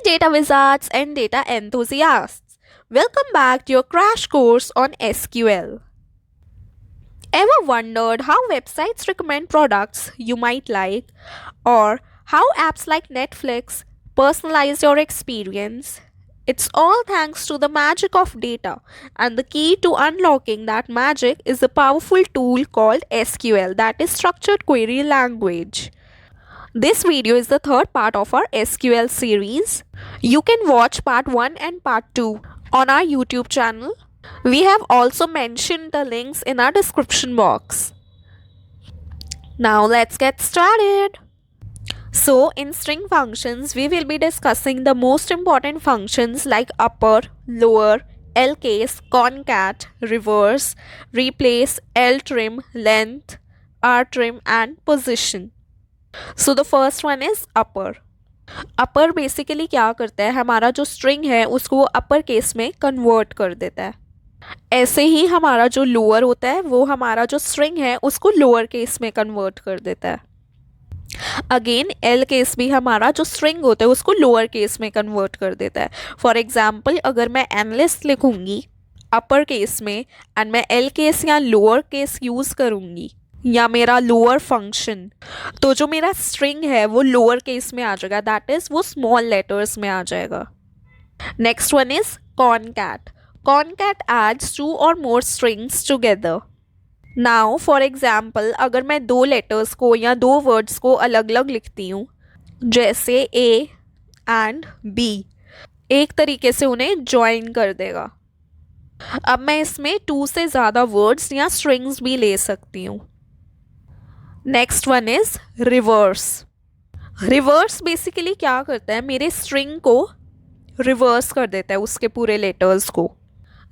data wizards and data enthusiasts. Welcome back to your crash course on SQL. Ever wondered how websites recommend products you might like, or how apps like Netflix personalize your experience? It's all thanks to the magic of data, and the key to unlocking that magic is a powerful tool called SQL, that is Structured Query Language. This video is the third part of our SQL series. You can watch part 1 and part 2 on our YouTube channel. We have also mentioned the links in our description box. Now let's get started. So in string functions, we will be discussing the most important functions like upper, lower, lcase, concat, reverse, replace, ltrim, length, rtrim and position. So the first one is upper. Upper basically क्या करता है, हमारा जो string है उसको वो upper case में convert कर देता है. ऐसे ही हमारा जो लोअर होता है वो हमारा जो स्ट्रिंग है उसको लोअर केस में कन्वर्ट कर देता है. अगेन एल केस भी हमारा जो स्ट्रिंग होता है उसको लोअर केस में कन्वर्ट कर देता है. फॉर एग्जाम्पल अगर मैं एनालिस्ट लिखूंगी अपर केस में एंड मैं एल केस या लोअर केस यूज़ करूंगी या मेरा लोअर फंक्शन, तो जो मेरा स्ट्रिंग है वो लोअर केस में आ जाएगा, दैट इज वो स्मॉल लेटर्स में आ जाएगा. Next one is concat. Concat adds two or more strings together. Now for example अगर मैं दो लेटर्स को या दो वर्ड्स को अलग अलग लिखती हूँ जैसे ए एंड बी, एक तरीके से उन्हें ज्वाइन कर देगा. अब मैं इसमें 2 से ज़्यादा वर्ड्स या स्ट्रिंग्स भी ले सकती हूँ. Next one is reverse. Reverse basically क्या करता है, मेरे स्ट्रिंग को रिवर्स कर देता है, उसके पूरे लेटर्स को.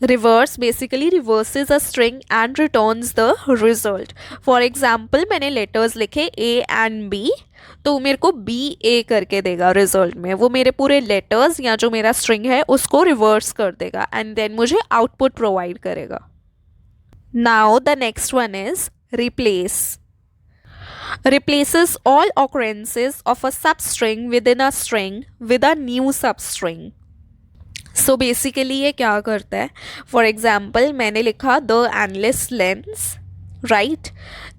Reverse basically reverses a string and returns the result. For example मैंने लेटर्स लिखे ए एंड बी, तो मेरे को बी ए करके देगा रिजल्ट में. वो मेरे पूरे लेटर्स या जो मेरा स्ट्रिंग है उसको रिवर्स कर देगा एंड देन मुझे आउटपुट प्रोवाइड करेगा. Now the next one is replace. Replaces all occurrences of a substring within a string with a new substring. So basically ये क्या करता है, फॉर एग्जाम्पल मैंने लिखा द एनालिस्ट लेंस, राइट.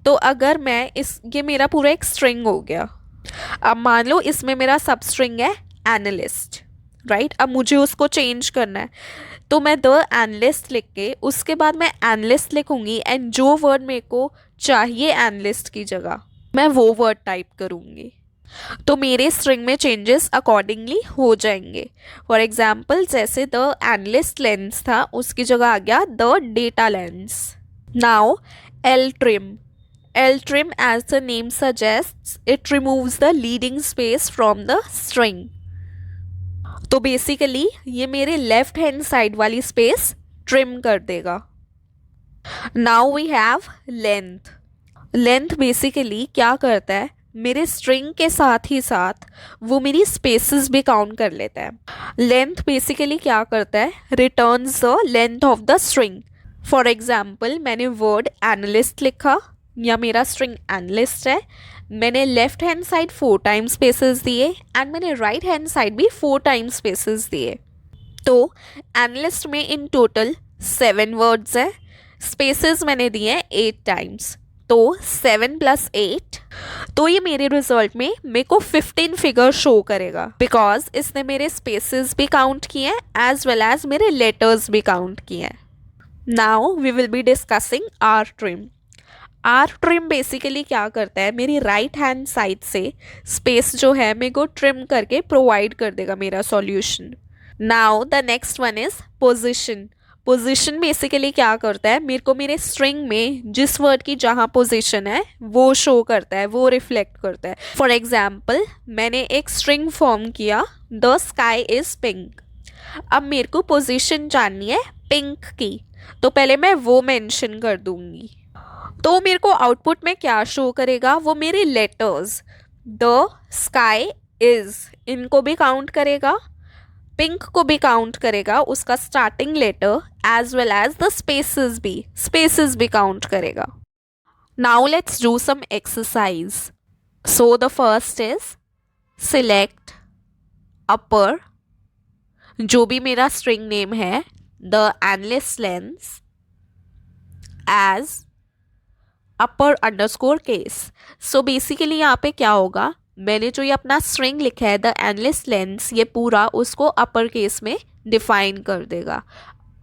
तो अगर मैं ये मेरा पूरा एक स्ट्रिंग हो गया. अब मान लो इसमें मेरा सब स्ट्रिंग है एनालिस्ट, राइट. अब मुझे उसको चेंज करना है तो मैं द एनालिस्ट लिख के उसके बाद मैं एनालिस्ट लिखूंगी एंड जो वर्ड मेरे को चाहिए एनालिस्ट की जगह मैं वो वर्ड टाइप करूँगी, तो मेरे स्ट्रिंग में चेंजेस अकॉर्डिंगली हो जाएंगे. फॉर एग्जाम्पल जैसे द एनालिस्ट लेंस था उसकी जगह आ गया the data lens. Now L trim. L trim as the name suggests it removes the leading space from the string. तो बेसिकली ये मेरे लेफ्ट हैंड साइड वाली स्पेस ट्रिम कर देगा. Now we have length. Length basically क्या करता है, मेरे स्ट्रिंग के साथ ही साथ वो मेरी स्पेसेस भी काउंट कर लेता है. लेंथ बेसिकली क्या करता है, returns the length of the string. For example मैंने वर्ड एनालिस्ट लिखा या मेरा स्ट्रिंग एनालिस्ट है, मैंने left hand side 4 times spaces दिए एंड मैंने राइट हैंड साइड भी 4 टाइम्स स्पेसेस दिए. तो एनालिस्ट में इन टोटल 7 वर्ड्स है, स्पेसेस मैंने दिए 8 टाइम्स, तो 7 + 8, तो ये मेरे रिजल्ट में मेरे को 15 फिगर शो करेगा बिकॉज इसने मेरे स्पेसेस भी काउंट किए हैं एज वेल एज मेरे लेटर्स भी काउंट किए हैं. Now we will be discussing R trim. R trim basically क्या करता है, मेरी राइट हैंड साइड से स्पेस जो है मेरे को ट्रिम करके प्रोवाइड कर देगा मेरा solution. Now the next one is position. Position basically क्या करता है, मेरे को मेरे स्ट्रिंग में जिस वर्ड की जहाँ पोजीशन है वो शो करता है, वो रिफ्लेक्ट करता है. फॉर एग्जाम्पल मैंने एक स्ट्रिंग फॉर्म किया द स्काई इज़ पिंक. अब मेरे को पोजीशन जाननी है पिंक की, तो पहले मैं वो मेंशन कर दूंगी. तो मेरे को आउटपुट में क्या शो करेगा, वो मेरे लेटर्स द स्काई इज़ इनको भी काउंट करेगा, पिंक को भी काउंट करेगा, उसका starting letter as well as the spaces भी काउंट करेगा. Now let's do some exercise. So the first is select upper जो भी मेरा स्ट्रिंग नेम है, the analyst lens as upper underscore case. So basically यहाँ पे क्या होगा, मैंने जो ये अपना स्ट्रिंग लिखा है द एनालिस्ट लेंस, ये पूरा उसको अपर केस में डिफाइन कर देगा,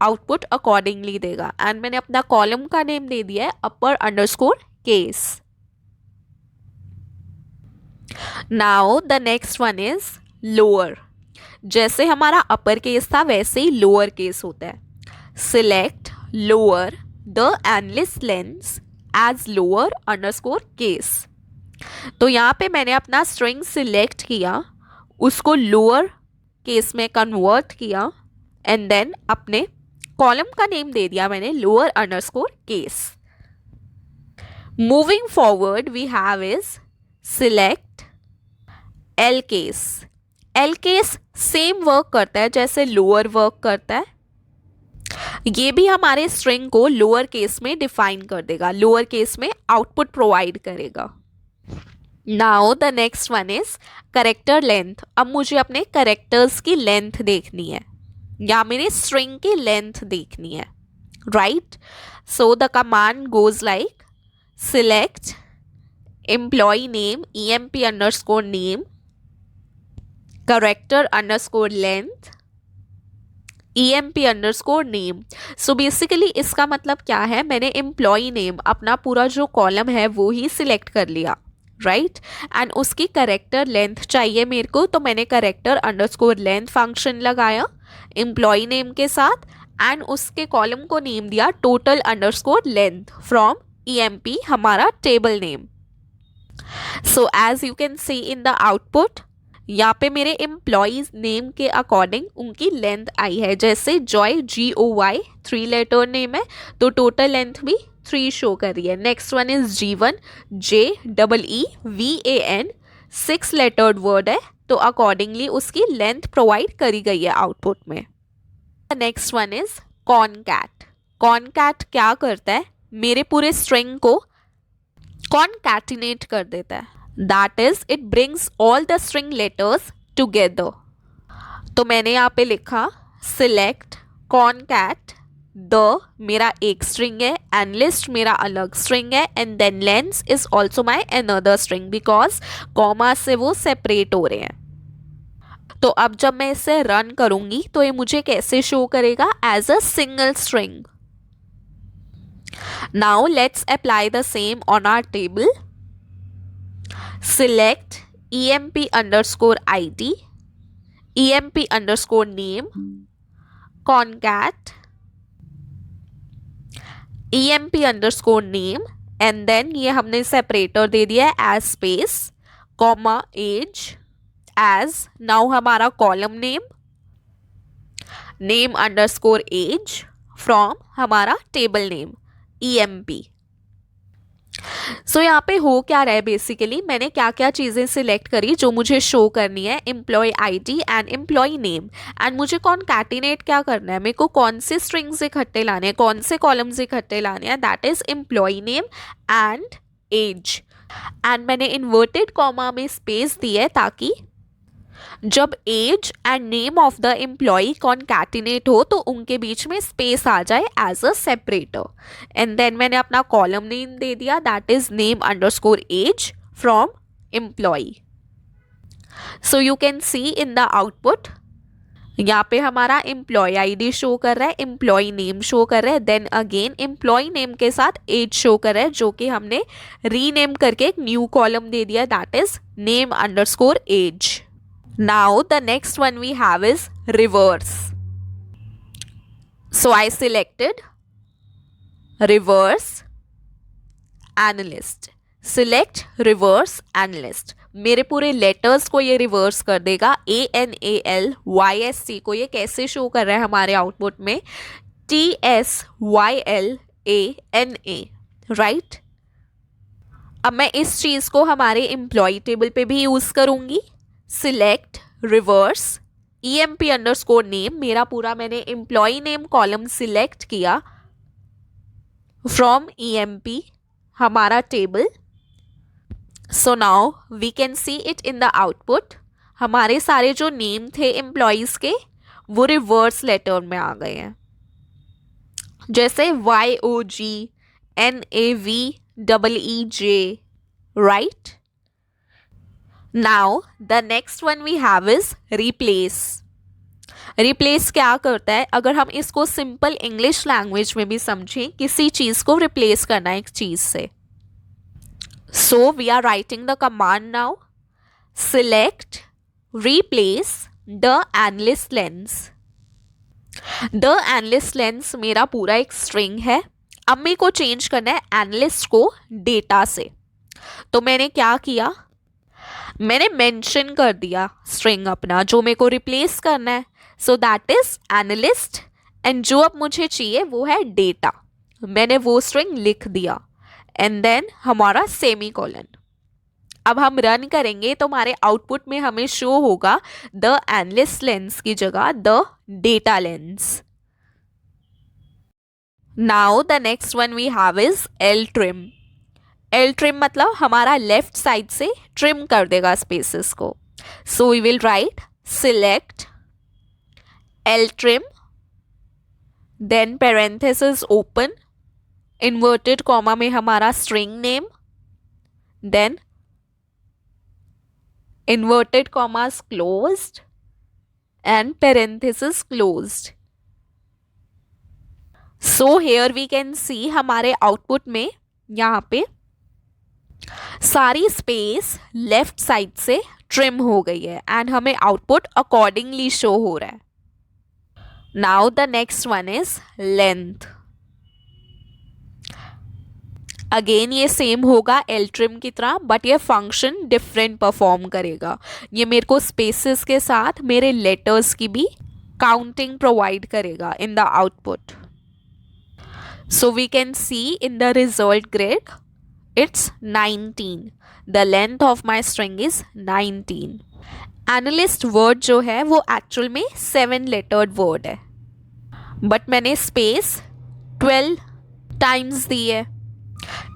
आउटपुट अकॉर्डिंगली देगा। एंड मैंने अपना कॉलम का नेम दे दिया है upper underscore case. Now the next one is lower. जैसे हमारा अपर केस था वैसे ही लोअर केस होता है। Select lower the analyst lens as lower underscore case. तो यहाँ पे मैंने अपना स्ट्रिंग सिलेक्ट किया, उसको लोअर केस में कन्वर्ट किया एंड देन अपने कॉलम का नेम दे दिया मैंने lower underscore case. Moving forward we have is select L case. L case same work करता है जैसे लोअर वर्क करता है, ये भी हमारे स्ट्रिंग को लोअर केस में डिफाइन कर देगा, लोअर केस में आउटपुट प्रोवाइड करेगा। Now the next one is character length. अब मुझे अपने करेक्टर्स की लेंथ देखनी है या मेरे स्ट्रिंग की लेंथ देखनी है, right. So the command goes like select employee name EMP underscore name character underscore length EMP underscore name. So basically इसका मतलब क्या है, मैंने एम्प्लॉय नेम अपना पूरा जो कॉलम है वो ही सिलेक्ट कर लिया, राइट। एंड उसकी करेक्टर लेंथ चाहिए मेरे को, तो मैंने करेक्टर अंडरस्कोर लेंथ फंक्शन लगाया एम्प्लॉय नेम के साथ एंड उसके कॉलम को नेम दिया total underscore length from EMP, हमारा table name. So as you can see in the output, यहाँ पे मेरे एम्प्लॉयज नेम के अकॉर्डिंग उनकी लेंथ आई है। जैसे जॉय GOY 3 लेटर नेम है तो टोटल लेंथ भी 3 शो कर रही है। नेक्स्ट वन इज जीवन JEEVAN 6 लेटर्ड वर्ड है तो अकॉर्डिंगली उसकी लेंथ प्रोवाइड करी गई है आउटपुट में। Next one is concat. Concat क्या करता है, मेरे पूरे स्ट्रिंग को कॉनकैटिनेट कर देता है, that is it brings all the string letters together. तो मैंने यहाँ पे लिखा सिलेक्ट कॉनकैट द, मेरा एक स्ट्रिंग है, एनालिस्ट मेरा अलग स्ट्रिंग है and then lens is also my another string because comma से वो सेपरेट हो रहे हैं। तो अब जब मैं इसे रन करूंगी तो ये मुझे कैसे शो करेगा, as a single string. Now let's apply the same on our table. Select EMP underscore ID, EMP underscore name, concat, EMP underscore name and then ये हमने सेपरेटर दे दिया है as space comma as as now हमारा column name name underscore as from हमारा table name EMP। So यहाँ पे हो क्या रहा है, बेसिकली मैंने क्या क्या चीज़ें सिलेक्ट करी जो मुझे शो करनी है, employee ID and employee name. And मुझे कॉनकैटिनेट क्या करना है, मेरे को कौन से स्ट्रिंग्स इकट्ठे लाने हैं, कौन से कॉलम्स इकट्ठे लाने हैं, that is employee name and age. And मैंने इन्वर्टेड कॉमा में स्पेस दी है ताकि जब age and name of the employee concatenate हो तो उनके बीच में स्पेस आ जाए as a separator. And then मैंने अपना कॉलम नेम दे दिया that is name underscore as from employee. So you can see in the output, यहाँ पे हमारा एम्प्लॉय ID शो कर रहा है, एम्प्लॉय नेम शो कर रहा है, देन अगेन एम्प्लॉय नेम के साथ एज शो कर रहा है जो कि हमने रीनेम करके एक न्यू कॉलम दे दिया that is name underscore age. Now the next one we have is reverse. So I selected reverse analyst. Select reverse analyst. मेरे पूरे लेटर्स को ये रिवर्स कर देगा। ANALYSC को ये कैसे शो कर रहा है हमारे आउटपुट में, TSYLANA, राइट। अब मैं इस चीज़ को हमारे एम्प्लॉय टेबल पे भी यूज़ करूँगी। Select reverse EMP underscore name, मेरा पूरा मैंने एम्प्लॉय नेम कॉलम सिलेक्ट किया फ्रॉम EMP हमारा table. So now we can see it in the output, हमारे सारे जो नेम थे एम्प्लॉयज़ के वो रिवर्स लेटर में आ गए हैं, जैसे YOGNAVEEJ, right. Now the next one we have is replace. Replace क्या करता है, अगर हम इसको सिंपल इंग्लिश लैंग्वेज में भी समझें, किसी चीज को रिप्लेस करना एक चीज से. So we are writing the command now. Select replace the analyst lens. The analyst lens मेरा पूरा एक स्ट्रिंग है. अब मेरे को चेंज करना है एनलेस को डेटा से. तो मैंने क्या किया, मैंने मेंशन कर दिया स्ट्रिंग अपना जो मेरे को रिप्लेस करना है. So that is analyst, and जो अब मुझे चाहिए वो है डेटा. मैंने वो स्ट्रिंग लिख दिया एंड देन हमारा सेमी कॉलन. अब हम रन करेंगे तो हमारे आउटपुट में हमें शो होगा द एनालिस्ट लेंस की जगह the data lens. Now the next one we have is L trim. L trim मतलब हमारा लेफ्ट साइड से ट्रिम कर देगा स्पेसेस को. So we will write select L trim, then parenthesis open, inverted comma में हमारा string name, then inverted commas closed and parenthesis closed. So here we can see हमारे output में यहाँ पे सारी स्पेस लेफ्ट साइड से trim हो गई है एंड हमें आउटपुट अकॉर्डिंगली शो हो रहा है. Now the next one is length. Again ये सेम होगा एल ट्रिम की तरह, बट ये फंक्शन डिफरेंट परफॉर्म करेगा. ये मेरे को स्पेसेस के साथ मेरे लेटर्स की भी काउंटिंग प्रोवाइड करेगा in the output. So we can see in the result grid it's 19. The length of my string is 19. Analyst word जो है वो एक्चुअल में 7 लेटर्ड वर्ड है, बट मैंने स्पेस 12 टाइम्स दी है,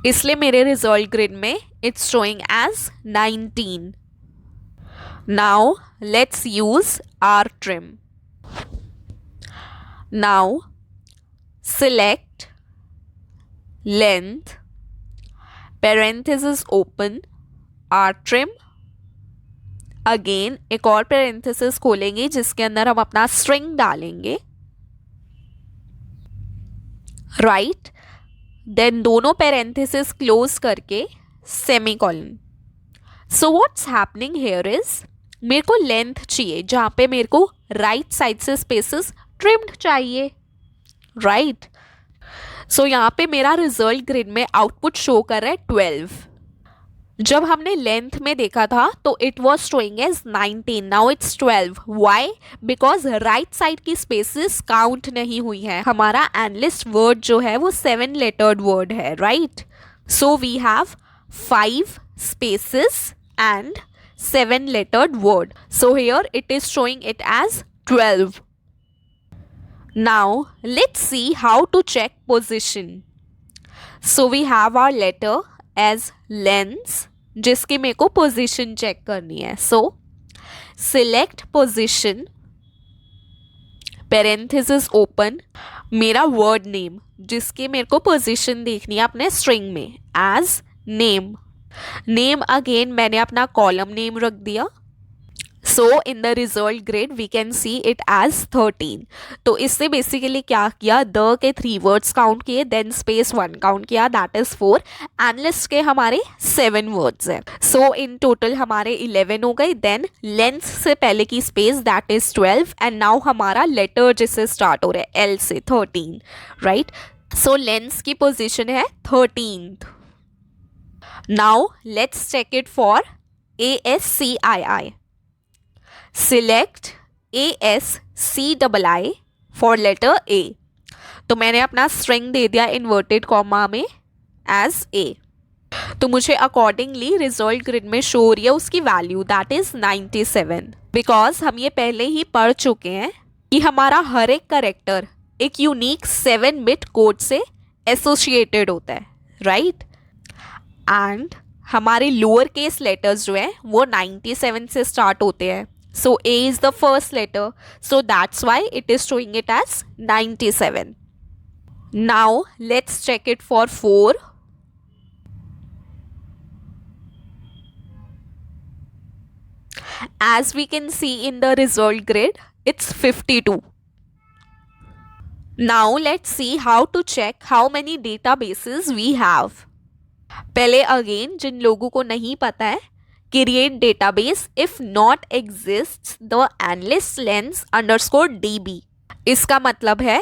इसलिए मेरे रिजल्ट ग्रिड में it's showing as 19. Now let's use R trim. Now select length, parenthesis open, R trim. Again एक और पेरेंथेसिस खोलेंगे जिसके अंदर हम अपना स्ट्रिंग डालेंगे, राइट. देन दोनों पेरेंथेसिस क्लोज करके semicolon. So what's happening here is मेरे को लेंथ चाहिए जहाँ पे मेरे को राइट साइड से स्पेसेस ट्रिम्ड चाहिए, राइट. सो यहाँ पे मेरा रिजल्ट ग्रिड में आउटपुट शो कर रहा है 12. जब हमने लेंथ में देखा था तो it was showing as 19. Now it's 12. Why? Because right side की स्पेसेस काउंट नहीं हुई है. हमारा एनालिस्ट वर्ड जो है वो 7 लेटर्ड वर्ड है, right. So we have 5 spaces and 7 lettered word. So here it is showing it as 12. Now let's see how to check position. So we have our letter as lens जिसकी मेरे को position check करनी है. So select position, parenthesis open, मेरा word name जिसकी मेरे को position देखनी है अपने string में as name. नेम अगेन मैंने अपना कॉलम नेम रख दिया. So in the result grid we can see it as 13. तो इससे बेसिकली क्या किया, द के 3 वर्ड्स काउंट किए, देन स्पेस 1 काउंट किया, दैट इज 4. एनालिस्ट के हमारे 7 वर्ड्स हैं. सो इन टोटल हमारे 11 हो गए. देन लेंथ से पहले की space that is 12 and now हमारा लेटर जिससे स्टार्ट हो रहा है एल से 13, राइट. सो लेंथ की पोजिशन है 13th. Now let's check it for ASCII. Select ASCII for letter A. तो मैंने अपना string दे दिया inverted comma में as A. तो मुझे accordingly result grid में show हो रही है उसकी value that is 97. Because हम ये पहले ही पढ़ चुके हैं कि हमारा हर एक करेक्टर एक यूनिक 7-bit कोड से एसोसिएटेड होता है, राइट. एंड हमारे लोअर केस लेटर्स जो हैं वो 97 से स्टार्ट होते हैं. So A is the first letter. So that's why it is showing it as 97. Now let's check it for 4. As we can see in the result grid, it's 52. Now let's see how to check how many databases we have. पहले again जिन लोगों को नहीं पता है, create database if not exists the analyst lens underscore db. इसका मतलब है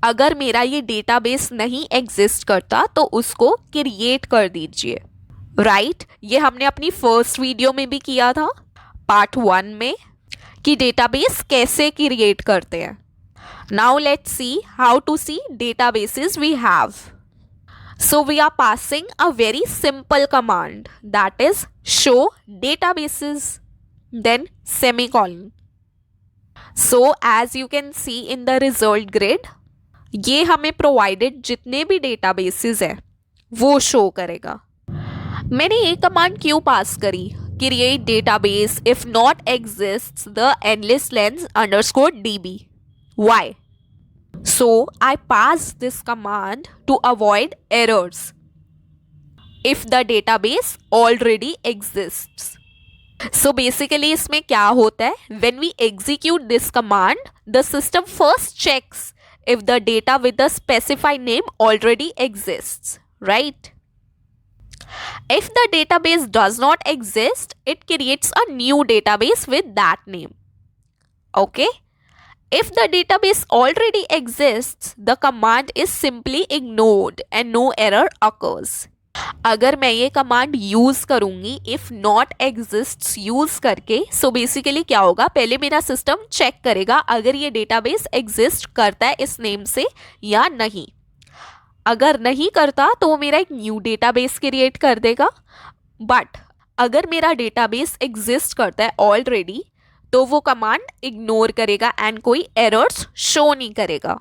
अगर मेरा ये डेटाबेस नहीं एग्जिस्ट करता तो उसको क्रिएट कर दीजिए. राइट ये हमने अपनी फर्स्ट वीडियो में भी किया था, पार्ट 1 में, कि डेटाबेस कैसे क्रिएट करते हैं. Now let's see how to see databases we have. So we are passing a very simple command, that is show databases, then semicolon. So as you can see in the result grid, ये हमें provided जितने भी databases है वो show करेगा. मैंने ये command क्यों पास करी, create database if not exists the analyst lens underscore db. Why? So I pass this command to avoid errors if the database already exists. So basically इसमें क्या होता है, when we execute this command, the system first checks if the data with the specified name already exists, right? If the database does not exist, it creates a new database with that name. Okay? If the database already exists, the command is simply ignored and no error occurs. अगर मैं ये command use करूंगी if not exists use करके, so basically क्या होगा, पहले मेरा system check करेगा अगर ये डेटाबेस एग्जिस्ट करता है इस नेम से या नहीं. अगर नहीं करता तो वो मेरा एक न्यू डेटाबेस क्रिएट कर देगा. बट अगर मेरा डेटाबेस एग्जिस्ट करता है ऑलरेडी तो वो कमांड इग्नोर करेगा एंड कोई एरर्स शो नहीं करेगा.